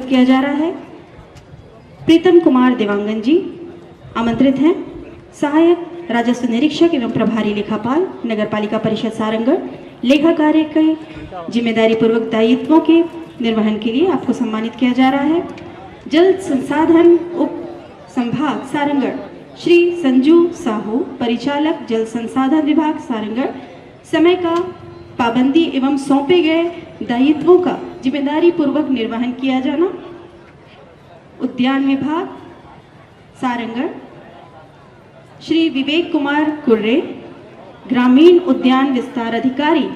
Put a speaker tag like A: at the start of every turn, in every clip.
A: किया जा रहा है। प्रीतम कुमार देवांगन जी आमंत्रित हैं। सहायक राजस्व निरीक्षक एवं प्रभारी लेखापाल नगर पालिका परिषद सारंगढ़, लेखा कार्य के जिम्मेदारी पूर्वक दायित्वों के निर्वहन के लिए आपको सम्मानित किया जा रहा है। जल संसाधन उप संभाग सारंगढ़ श्री संजू साहू, परिचालक जल संसाधन विभाग सारंगढ़, समय का पाबंदी एवं सौंपे गए दायित्वों का जिम्मेदारी पूर्वक निर्वहन किया जाना। उद्यान विभाग सारंगढ़ श्री विवेक कुमार कुर्रे, ग्रामीण उद्यान विस्तार अधिकारी,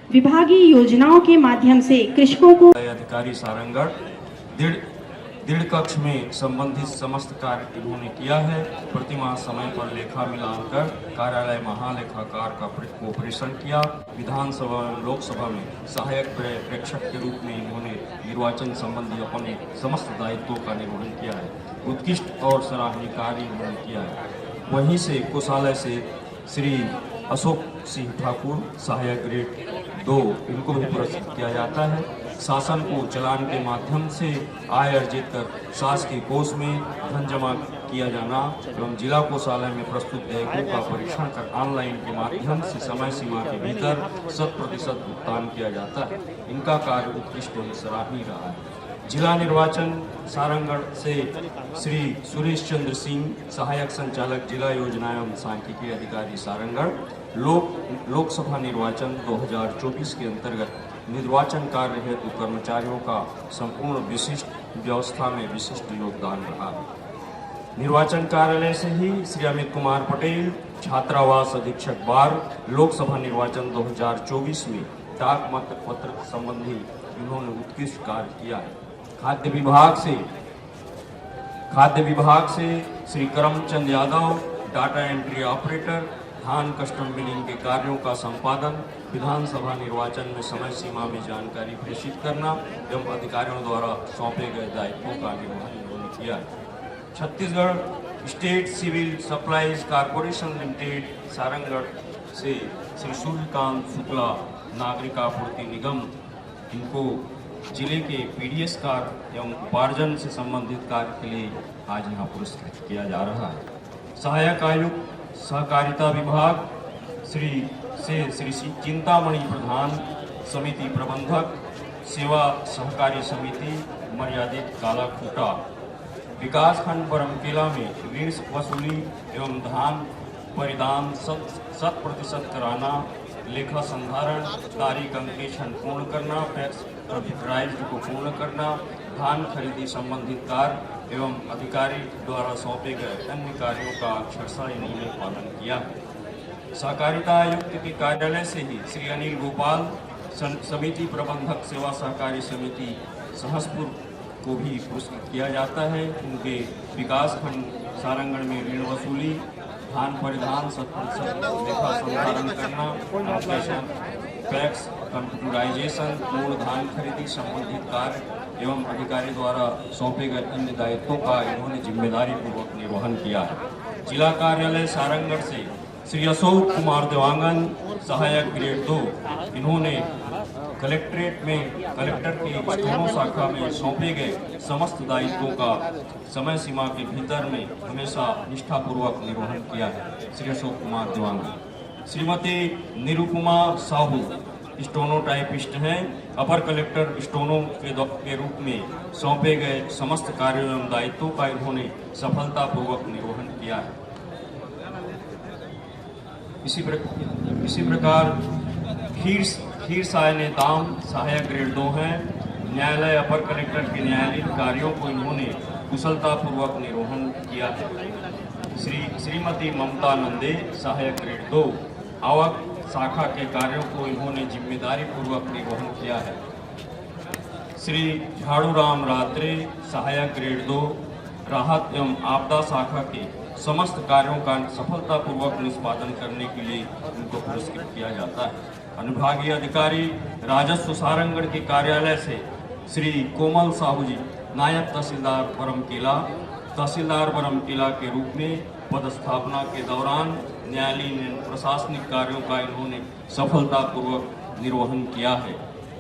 A: विभागीय योजनाओं के माध्यम से कृषकों को
B: अधिकारी सारंगढ़ दृढ़ कक्ष में संबंधित समस्त कार्य इन्होंने किया है। प्रतिमाह समय पर लेखा मिलान कर कार्यालय महालेखाकार का ऑपरेशन किया। विधानसभा एवं लोकसभा में सहायक प्रेक्षक के रूप में इन्होंने निर्वाचन संबंधी अपने समस्त दायित्वों का निर्वहन किया है। उत्कृष्ट और सराहनीय कार्य इन्होंने किया है। वहीं से कोषालय से श्री अशोक सिंह ठाकुर, सहायक ग्रेड 2, इनको भी पुरस्कृत किया जाता है। शासन को चलान के माध्यम से आय अर्जित कर शासकीय कोष में धन जमा किया जाना एवं जिला कोषालय में प्रस्तुत देयकों का परीक्षण कर ऑनलाइन के माध्यम से समय सीमा के भीतर 100% भुगतान किया जाता है। इनका कार्य उत्कृष्ट एवं सराहनीय रहा है। जिला निर्वाचन सारंगढ़ से श्री सुरेश चंद्र सिंह, सहायक संचालक जिला योजना एवं सांख्यिकी अधिकारी सारंगढ़, लोकसभा निर्वाचन 2024 के अंतर्गत निर्वाचन कार्य हेतु कर्मचारियों का संपूर्ण विशिष्ट व्यवस्था में विशिष्ट योगदान रहा है। निर्वाचन कार्यालय से ही श्री अमित कुमार पटेल, छात्रावास अधीक्षक बार, लोकसभा निर्वाचन 2024 में डाक मत पत्र संबंधी इन्होंने उत्कृष्ट कार्य किया है। खाद्य विभाग से Shri Karamchand Yadav, data entry operator, धान कस्टम बिलिंग के कार्यों का संपादन, विधानसभा निर्वाचन में समय सीमा में जानकारी प्रेषित करना एवं अधिकारियों द्वारा सौंपे गए दायित्वों का निर्वहन इन्होंने किया है। Chhattisgarh State Civil Supplies Corporation Limited Sarangarh से श्री सूर्यकांत शुक्ला, नागरिक आपूर्ति निगम, इनको जिले के पीडीएस कार्य एवं उपार्जन से संबंधित कार्य के लिए आज यहाँ पुरस्कृत किया जा रहा है। सहायक आयुक्त सहकारिता विभाग श्री चिंतामणि प्रधान, समिति प्रबंधक, सेवा सहकारी समिति मर्यादित कालाखूटा, विकासखंड बरमकेला में ऋण वसूली एवं धान परिधान 100% कराना, लेखा संधारण, तारीख अंकेक्षण पूर्ण करना, टैक्स अभिप्राइज्ड को पूर्ण करना, धान खरीदी संबंधित कार्य एवं अधिकारी द्वारा सौंपे गए अन्य कार्यों का अक्षरशः इन्होंने पालन किया है। सहकारिता आयुक्त के कार्यालय से ही श्री अनिल गोपाल, समिति प्रबंधक सेवा सहकारी समिति सहसपुर को भी पुरस्कृत किया जाता है। उनके विकास खंड सारंगढ़ में ऋण वसूली, धान परिधान 100% लेखा संधारण करना, टैक्स कंप्यूटराइजेशन, पूर्ण धान खरीदी संबंधित कार्य एवं अधिकारी द्वारा सौंपे गए अन्य दायित्वों का इन्होंने जिम्मेदारी पूर्वक निर्वहन किया है। जिला कार्यालय सारंगढ़ से श्री अशोक कुमार देवांगन, सहायक ग्रेड 2, इन्होंने कलेक्ट्रेट में कलेक्टर की स्टोनो शाखा में सौंपे गए समस्त दायित्वों का समय सीमा के भीतर में हमेशा निष्ठापूर्वक निर्वहन किया है। श्री अशोक कुमार देवांगन। श्रीमती निरुपमा साहू स्टोनो टाइपिस्ट हैं, अपर कलेक्टर स्टोनो के रूप में सौंपे गए समस्त कार्यों एवं दायित्वों का इन्होंने सफलतापूर्वक निर्वहन किया है। इसी प्रकार खीर साय नेताम, सहायक ग्रेड 2 हैं, न्यायालय अपर कलेक्टर के न्यायालयीन कार्यों को इन्होंने कुशलतापूर्वक निर्वहन किया है। श्रीमती ममता नंदे, सहायक ग्रेड 2, आवक शाखा के कार्यों को इन्होंने जिम्मेदारी पूर्वक निर्वहन किया है। श्री झाड़ूराम रात्रे, सहायक ग्रेड 2, राहत एवं आपदा शाखा के समस्त कार्यों का सफलतापूर्वक निष्पादन करने के लिए उनको पुरस्कृत किया जाता है। अनुभागीय अधिकारी राजस्व सारंगढ़ के कार्यालय से श्री कोमल साहू जी, नायब तहसीलदार बरमकेला के रूप में पदस्थापना के दौरान न्यायालयीन प्रशासनिक कार्यों का इन्होंने सफलतापूर्वक निर्वहन किया है।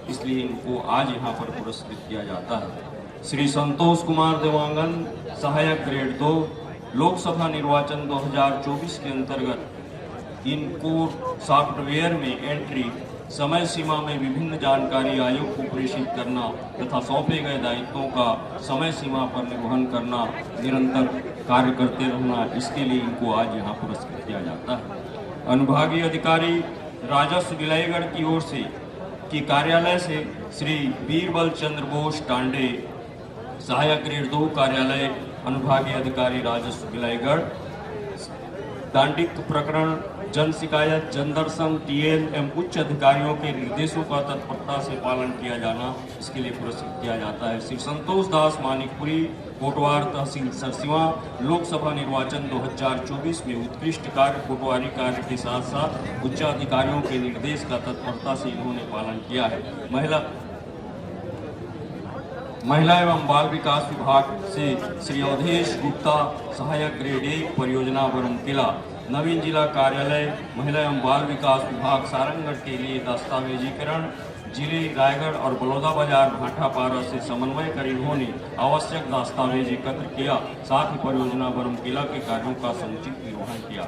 B: इसलिए इनको आज यहाँ पर पुरस्कृत किया जाता है। श्री संतोष कुमार देवांगन, सहायक ग्रेड 2, लोकसभा निर्वाचन 2024 के अंतर्गत इनको सॉफ्टवेयर में एंट्री, समय सीमा में विभिन्न जानकारी आयोग को प्रेषित करना तथा सौंपे गए दायित्वों का समय सीमा पर निर्वहन करना, निरंतर कार्य करते रहना, इसके लिए इनको आज यहाँ पुरस्कृत किया जाता है। अनुभागीय अधिकारी राजस्व विलयगढ़ की ओर से की कार्यालय से श्री बीरबल चंद्र बोस टांडे, सहायक ग्रेड 2 कार्यालय, अनुभागीय अधिकारी राजस्व विलयगढ़, दांडिक प्रकरण, जन शिकायत, जन दर्शन, टीएल एवं उच्च अधिकारियों के निर्देशों का तत्परता से पालन किया जाना, इसके लिए पुरस्कृत किया जाता है। श्री संतोष दास मानिकपुरी, कोटवार तहसील सरसिवा, लोकसभा निर्वाचन 2024 में उत्कृष्ट कार्य, कोटवारी कार्य के साथ साथ उच्च अधिकारियों के निर्देश का तत्परता से इन्होंने पालन किया है। महिला एवं बाल विकास विभाग से श्री अवधेश गुप्ता, सहायक ग्रेड 1, परियोजना बरमकिला, नवीन जिला कार्यालय, महिला एवं बाल विकास विभाग सारंगगढ़ के लिए दस्तावेजीकरण, जिले रायगढ़ और बलौदाबाजार भाटापारा से समन्वय कर इन्होंने आवश्यक दस्तावेज एकत्र किया, साथ ही परियोजना बरमकिला के कार्यों का समुचित निर्वहन किया।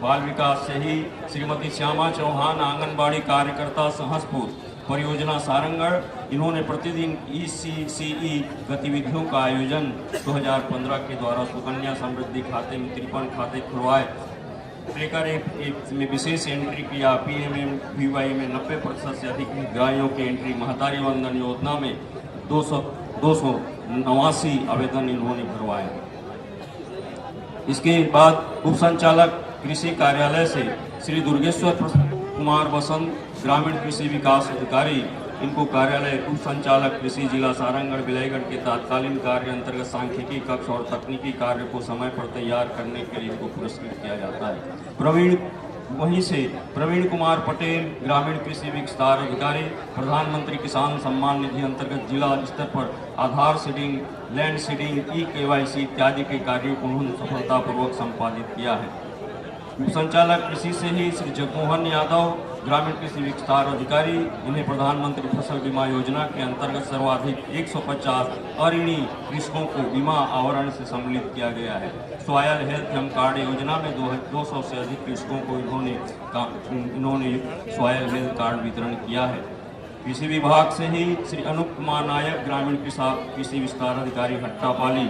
B: बाल विकास से ही श्रीमती श्यामा चौहान, आंगनबाड़ी कार्यकर्ता सहसपुर, परियोजना सारंगगढ़, इन्होंने प्रतिदिन ECCE गतिविधियों का आयोजन 2015 के द्वारा सुकन्या समृद्धि खाते में 53 खाते खुलवाए लेकर एक में विशेष एंट्री किया। PMMVY में 90% से अधिक हितग्राहियों की एंट्री, महतारी वंदन योजना में 289 आवेदन इन्होंने भरवाए। इसके बाद उप संचालक कृषि कार्यालय से श्री दुर्गेश्वर कुमार बसंत, ग्रामीण कृषि विकास अधिकारी, इनको कार्यालय उप संचालक कृषि जिला सारंगगढ़ विलयगढ़ के तत्कालीन कार्य अंतर्गत सांख्यिकी कक्ष और तकनीकी कार्य को समय पर तैयार करने के लिए इनको पुरस्कृत किया जाता है। वहीं से प्रवीण कुमार पटेल, ग्रामीण कृषि विस्तार अधिकारी, प्रधानमंत्री किसान सम्मान निधि अंतर्गत जिला स्तर पर आधार सीडिंग, लैंड सीडिंग, KYC इत्यादि के कार्यों को उन्होंने सफलतापूर्वक संपादित किया है। उप संचालक कृषि से ही श्री जगमोहन यादव, ग्रामीण कृषि विस्तार अधिकारी, इन्हें प्रधानमंत्री फसल बीमा योजना के अंतर्गत सर्वाधिक 150 अऋणी कृषकों को बीमा आवरण से सम्मिलित किया गया है। सॉयल हेल्थ एवं कार्ड योजना में 200 से अधिक कृषकों को इन्होंने सॉयल हेल्थ कार्ड वितरण किया है। कृषि विभाग से ही श्री अनूप कुमार नायक, ग्रामीण कृषि विस्तार अधिकारी हट्टापाली,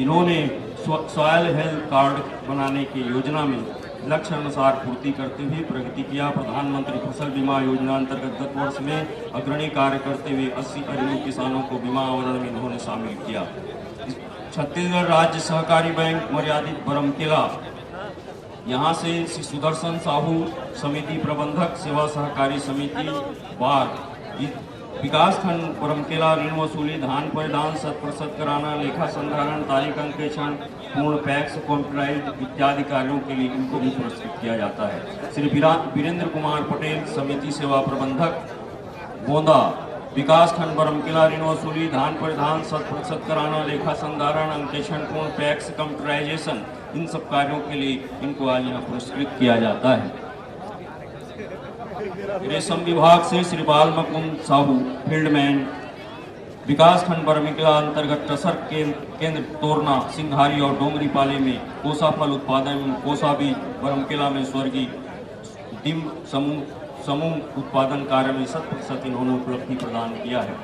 B: इन्होंने सॉयल हेल्थ कार्ड बनाने की योजना में लक्ष्य अनुसार पूर्ति करते हुए प्रगति किया। प्रधानमंत्री फसल बीमा योजना अंतर्गत गत वर्ष में अग्रणी कार्य करते हुए 80 अऋणी किसानों को बीमा आवरण में इन्होंने शामिल किया। छत्तीसगढ़ राज्य सहकारी बैंक मर्यादित बरमकिला, यहाँ से श्री सुदर्शन साहू, समिति प्रबंधक, सेवा सहकारी समिति बार, विकास खंड बरमकिला, ऋण वसूली, धान परिधान 100% कराना, लेखा संधारण, तारीख अंकेक्षण, पूर्ण पैक्स, कंप्यूटराइज्ड इत्यादि कार्यों के लिए इनको भी पुरस्कृत किया जाता है। श्री वीरेंद्र कुमार पटेल, समिति सेवा प्रबंधक गोंदा, विकास खंड बरमकिला, ऋण वसूली, धान परिधान 100% कराना, लेखा संधारण, अंकेक्षण, पूर्ण पैक्स, कंप्यूटराइजेशन, इन सब कार्यों के लिए इनको आज यहाँ पुरस्कृत किया जाता है। रेशम विभाग से श्री बाल मुकुंद साहू, फील्डमैन, विकास खंड बरमकिला अंतर्गत टसर केंद्र तोरना, सिंघारी और डोंगरीपाली में कोसा फल उत्पादन, कोसा बीज, बरमकिला में स्वर्गीय डिम समूह उत्पादन कार्य में 100% इन्होंने उपलब्धि प्रदान किया है।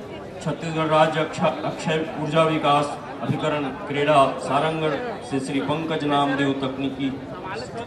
B: छत्तीसगढ़ राज्य अक्षय ऊर्जा विकास अभिकरण क्रेडा सारंगगढ़ से श्री पंकज नामदेव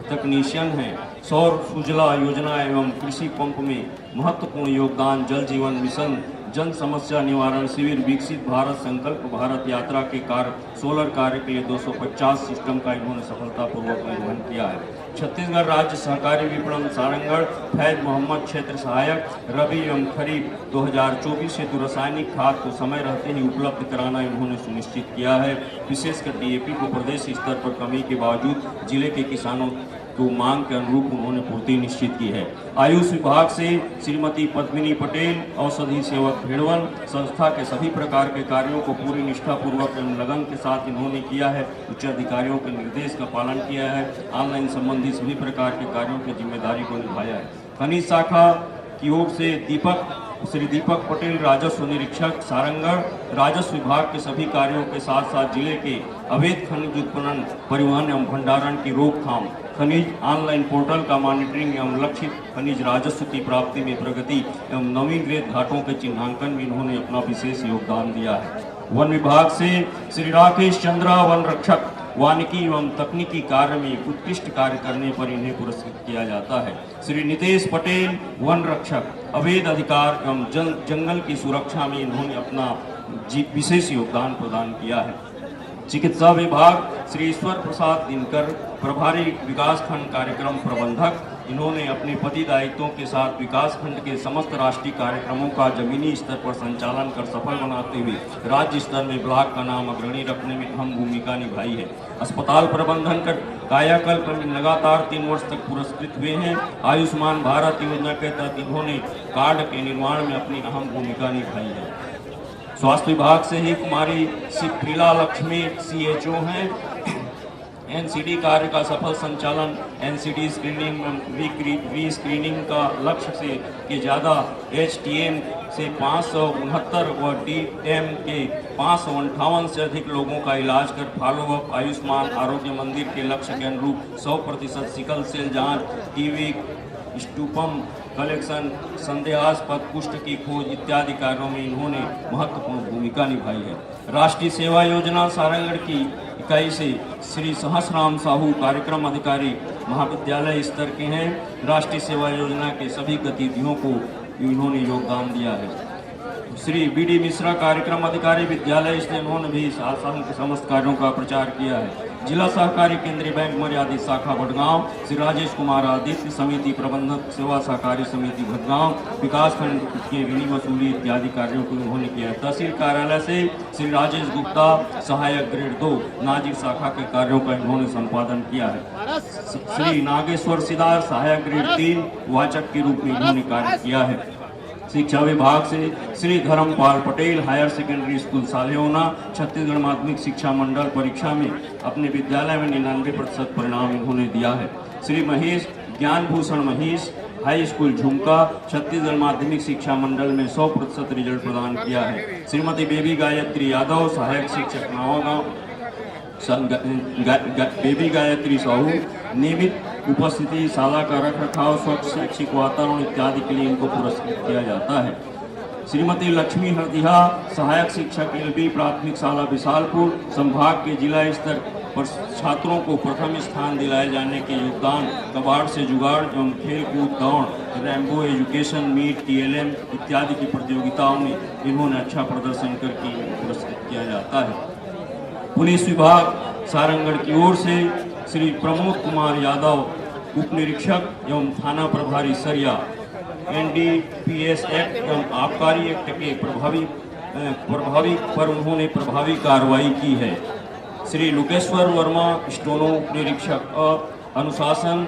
B: तकनीशियन हैं। सौर सुजला योजना एवं कृषि पंप में महत्वपूर्ण योगदान, जल जीवन मिशन, जन समस्या निवारण शिविर, विकसित भारत संकल्प भारत यात्रा के कार्य, सोलर कार्य के लिए 250 सिस्टम का इन्होंने सफलतापूर्वक निर्वहन किया है। छत्तीसगढ़ राज्य सहकारी विपणन सारंगगढ़, फैज मोहम्मद क्षेत्र सहायक, रबी एवं खरीफ 2024 हेतु रासायनिक खाद को समय रहते ही उपलब्ध कराना इन्होंने सुनिश्चित किया है। विशेषकर DAP को प्रदेश स्तर पर कमी के बावजूद जिले के किसानों को मांग के अनुरूप उन्होंने पूर्ति निश्चित की है। आयुष विभाग से श्रीमती पद्मिनी पटेल, औषधि सेवक भेड़वन, संस्था के सभी प्रकार के कार्यों को पूरी निष्ठापूर्वक एवं लगन के साथ इन्होंने किया है। उच्च अधिकारियों के निर्देश का पालन किया है। ऑनलाइन संबंधी सभी प्रकार के कार्यों की जिम्मेदारी को निभाया है। खनिज शाखा की ओर से दीपक श्री दीपक पटेल, राजस्व निरीक्षक सारंगढ़, राजस्व विभाग के सभी कार्यों के साथ साथ जिले के अवैध खनिज उत्खनन, परिवहन एवं भंडारण की रोकथाम, खनिज ऑनलाइन पोर्टल का मॉनिटरिंग एवं लक्षित खनिज राजस्व की प्राप्ति में प्रगति एवं नवीकृत घाटों के चिन्हांकन में इन्होंने अपना विशेष योगदान दिया है। वन विभाग से श्री राकेश चंद्रा, वन रक्षक, वानिकी एवं तकनीकी कार्य में उत्कृष्ट कार्य करने पर इन्हें पुरस्कृत किया जाता है। श्री नितेश पटेल, वन रक्षक, अवैध अधिकार एवं जंगल की सुरक्षा में इन्होंने अपना विशेष योगदान प्रदान किया है। चिकित्सा विभाग श्री ईश्वर प्रसाद दिनकर, प्रभारी विकासखंड कार्यक्रम प्रबंधक, इन्होंने अपने पति दायित्वों के साथ विकासखंड के समस्त राष्ट्रीय कार्यक्रमों का जमीनी स्तर पर संचालन कर सफल बनाते हुए राज्य स्तर में ब्लॉक का नाम अग्रणी रखने में अहम भूमिका निभाई है। अस्पताल प्रबंधन कर कायाकल्प में लगातार 3 वर्ष तक पुरस्कृत हुए हैं। आयुष्मान भारत योजना के तहत इन्होंने कार्ड के निर्माण में अपनी अहम भूमिका निभाई है। स्वास्थ्य विभाग से ही कुमारी प्रिला लक्ष्मी CHO हैं। NCD कार्य का सफल संचालन, NCD स्क्रीनिंग वी स्क्रीनिंग का लक्ष्य से के ज़्यादा HTM से 569 व DM के 558 से अधिक लोगों का इलाज कर फॉलोअप, आयुष्मान आरोग्य मंदिर के लक्ष्य के अनुरूप 100% सिकल सेल जांच, टीवी स्टूपम कलेक्शन, संदेहास्पद कुष्ठ की खोज इत्यादि कार्यों में इन्होंने महत्वपूर्ण भूमिका निभाई है। राष्ट्रीय सेवा योजना सारंगढ़ की इकाई से श्री सहसराम साहू, कार्यक्रम अधिकारी, महाविद्यालय स्तर के हैं। राष्ट्रीय सेवा योजना के सभी गतिविधियों को इन्होंने योगदान दिया है। श्री BD मिश्रा, कार्यक्रम अधिकारी, विद्यालय स्तर, इन्होंने भी शासन के समस्त कार्यों का प्रचार किया है। जिला सहकारी केंद्रीय बैंक मर्यादित शाखा भटगांव श्री राजेश कुमार आदित्य, समिति प्रबंधक, सेवा सहकारी समिति भटगांव, विकासखंड के ऋणी वसूली इत्यादि कार्यों को उन्होंने किया है। तहसील कार्यालय से श्री राजेश गुप्ता, सहायक ग्रेड 2, नाजिर शाखा के कार्यों का इन्होंने संपादन किया है। श्री नागेश्वर सिदार, सहायक ग्रेड 3, वाचक के रूप में इन्होंने कार्य किया है। शिक्षा विभाग से Shri Dharmpal Patel, higher secondary school Salehona, Chhattisgarh माध्यमिक शिक्षा मंडल परीक्षा में अपने विद्यालय में 99% परिणाम इन्होंने दिया है। श्री महेश, ज्ञान भूषण महेश, हाई स्कूल झुमका, छत्तीसगढ़ माध्यमिक शिक्षा मंडल में 100% रिजल्ट प्रदान किया है। श्रीमती बेबी गायत्री यादव, सहायक शिक्षक नवागांव, बेबी गायत्री साहू, नियमित उपस्थिति, शाला का रखरखाव, स्वच्छ शैक्षिक वातावरण इत्यादि के लिए इनको पुरस्कृत किया जाता है। श्रीमती लक्ष्मी हरदिहा, सहायक शिक्षक LP, प्राथमिक शाला विशालपुर, संभाग के जिला स्तर पर छात्रों को प्रथम स्थान दिलाए जाने के योगदान, कबाड़ से जुगाड़ एवं खेल कूद, दौड़, रैम्बो एजुकेशन मीट, TLM इत्यादि की प्रतियोगिताओं में इन्होंने अच्छा प्रदर्शन करके पुरस्कृत किया जाता है। पुलिस विभाग सारंगढ़ की ओर से श्री प्रमोद कुमार यादव, उप निरीक्षक एवं थाना प्रभारी सरिया, NDPS एक्ट एवं आबकारी एक्ट के प्रभावी पर उन्होंने प्रभावी कार्रवाई की है। श्री लोकेश्वर वर्मा, स्टोनो निरीक्षक, अनुशासन,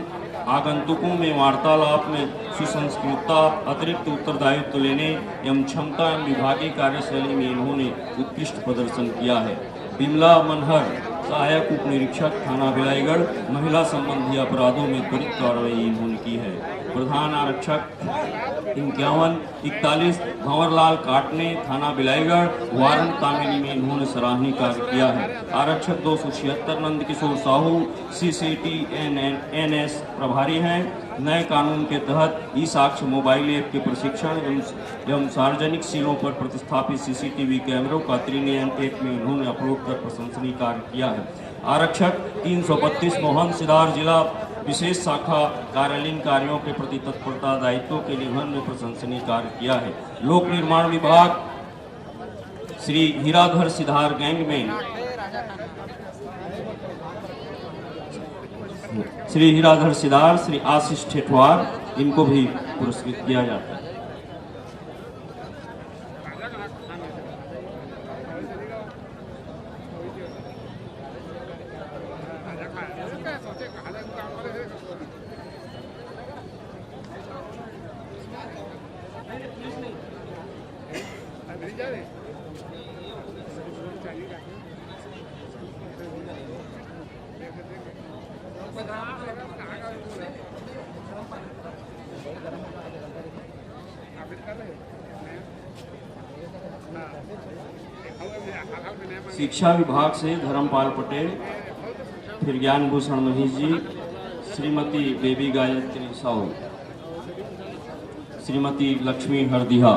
B: आगंतुकों में वार्तालाप में सुसंस्कृतता, अतिरिक्त उत्तरदायित्व लेने एवं क्षमता एवं विभागीय कार्यशैली में इन्होंने उत्कृष्ट प्रदर्शन किया है। बिमला मनहर, सहायक उप निरीक्षक, थाना बिलाईगढ़, महिला संबंधी अपराधों में त्वरित कार्रवाई इन्होंने की है। प्रधान आरक्षक 5141 भंवरलाल काटने, थाना बिलाईगढ़, वारंट तामिली में इन्होंने सराहनीय कार्य किया है। आरक्षक 276 नंदकिशोर साहू, CCTNS प्रभारी हैं। नए कानून के तहत ई-साक्ष्य मोबाइल ऐप के प्रशिक्षण एवं सार्वजनिक सीलों पर प्रतिस्थापित CCTV कैमरों का त्रिनयन ऐप में उन्होंने अपलोड कर प्रशंसनीय कार्य किया है। आरक्षक 332 मोहन सिदार, जिला विशेष शाखा कार्यालयीन कार्यों के प्रति तत्परता, दायित्वों के निबंधन में प्रशंसनीय कार्य किया है। लोक निर्माण विभाग श्री हीराधर सिधार, गैंगमैन, श्री हीराधर सिदार, श्री आशीष ठेठवार, इनको भी पुरस्कृत किया जाता है। शिक्षा विभाग से धर्मपाल पटेल, फिर ज्ञान भूषण महेश जी, श्रीमती बेबी गायत्री साहू, श्रीमती लक्ष्मी हरदिहा।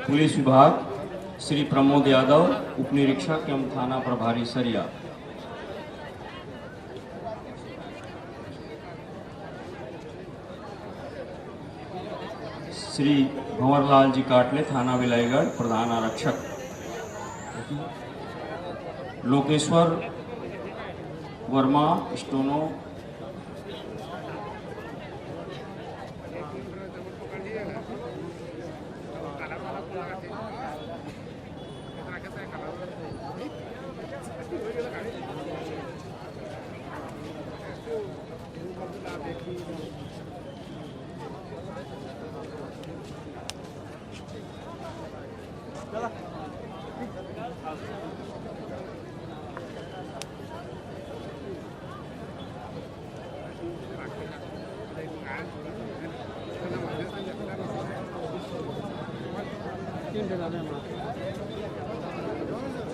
B: पुलिस विभाग श्री प्रमोद यादव, उप निरीक्षक एवं थाना प्रभारी सरिया। श्री भंवरलाल जी काटले, थाना विलायगढ़, प्रधान आरक्षक। लोकेश्वर वर्मा, स्टोनो।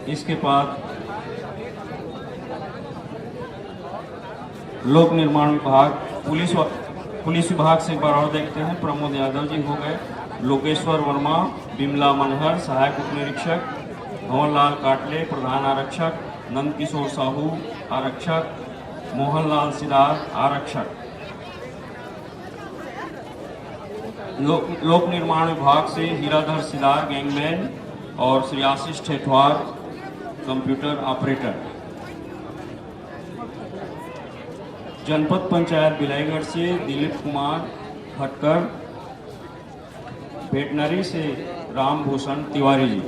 B: इसके बाद लोक निर्माण विभाग, पुलिस विभाग से एक बार और देखते हैं। प्रमोद यादव जी हो गए, लोकेश्वर वर्मा, बिमला मनहर, सहायक उप निरीक्षक, भंवरलाल काटले, प्रधान आरक्षक, नंदकिशोर साहू, आरक्षक, मोहनलाल सिदार, आरक्षक। लोक निर्माण विभाग से हीराधर सिदार, गैंगमैन, और श्री आशीष ठेठवार, कंप्यूटर ऑपरेटर। जनपद पंचायत बिलाईगढ़ से दिलीप कुमार खटकर, वेटनरी से रामभूषण तिवारी जी।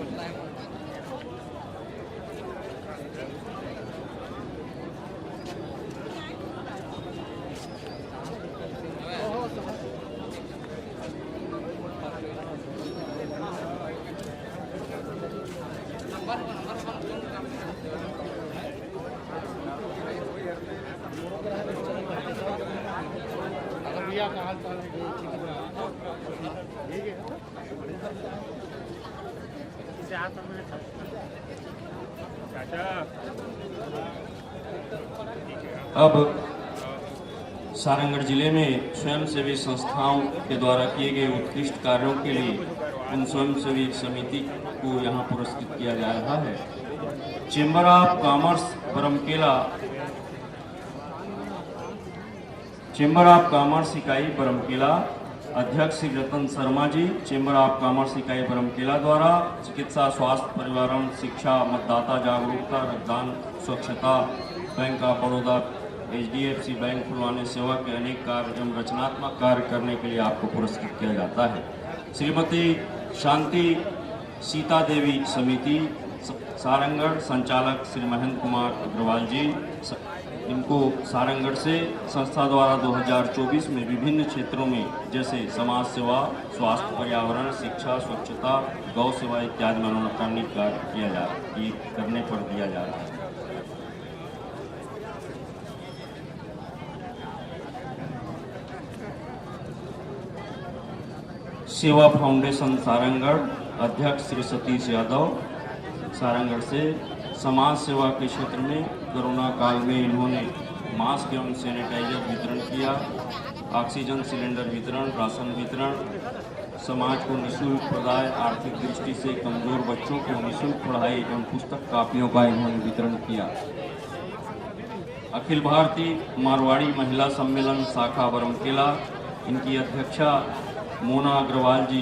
B: अब सारंगढ़ जिले में स्वयंसेवी संस्थाओं के द्वारा किए गए उत्कृष्ट कार्यों के लिए उन स्वयंसेवी समिति को यहाँ पुरस्कृत किया जा रहा है। चेंबर ऑफ कॉमर्स इकाई बरमकेला, अध्यक्ष Shri Ratan Sharma ji, chamber of commerce इकाई बरमकेला द्वारा चिकित्सा, स्वास्थ्य, परिवारण, शिक्षा, मतदाता जागरूकता, रक्तदान, स्वच्छता, bank of Baroda, HDFC bank खुलवाने सेवा के अनेक कार्य एवं रचनात्मक कार्य करने के लिए आपको पुरस्कृत किया जाता है। श्रीमती शांति सीता देवी समिति सारंगढ़, संचालक श्री महेंद्र कुमार अग्रवाल जी, इनको सारंगढ़ से संस्था द्वारा 2024 में विभिन्न क्षेत्रों में जैसे समाज सेवा, स्वास्थ्य, पर्यावरण, शिक्षा, स्वच्छता, गौ सेवा इत्यादि मनोकामनिक कार्य करने पर दिया जा रहा है। सेवा फाउंडेशन सारंगढ़, अध्यक्ष श्री सतीश यादव, सारंगढ़ से समाज सेवा के क्षेत्र में कोरोना काल में इन्होंने मास्क एवं सैनिटाइजर वितरण किया, ऑक्सीजन सिलेंडर वितरण, राशन वितरण, समाज को निःशुल्क पढ़ाई, आर्थिक दृष्टि से कमजोर बच्चों को निःशुल्क पढ़ाई एवं पुस्तक कापियों का इन्होंने वितरण किया। अखिल भारतीय मारवाड़ी महिला सम्मेलन शाखा बरमकेला, इनकी अध्यक्षा मोना अग्रवाल जी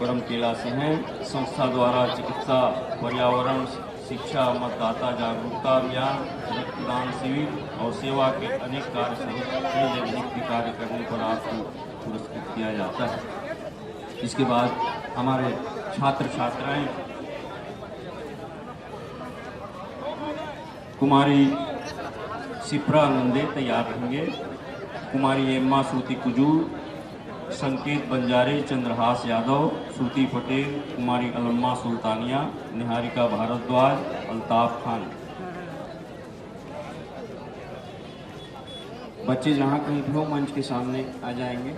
B: बरमकेला से हैं। संस्था द्वारा चिकित्सा, पर्यावरण, शिक्षा, मतदाता जागरूकता अभियान, रक्तदान शिविर और सेवा के अनेक कार्य सहित कई जनहित कार्य करने पर आपको पुरस्कृत किया जाता है। इसके बाद हमारे छात्र छात्राएं कुमारी शिप्रा नंदे तैयार रहेंगे, कुमारी एम्मा सूती कुजूर, संकेत बंजारे, चंद्रहास यादव, श्रुति पटेल, कुमारी अलम्मा सुल्तानिया, निहारिका भारद्वाज, अल्ताफ खान। बच्चे जहाँ कहीं भी हो मंच के सामने आ जाएंगे।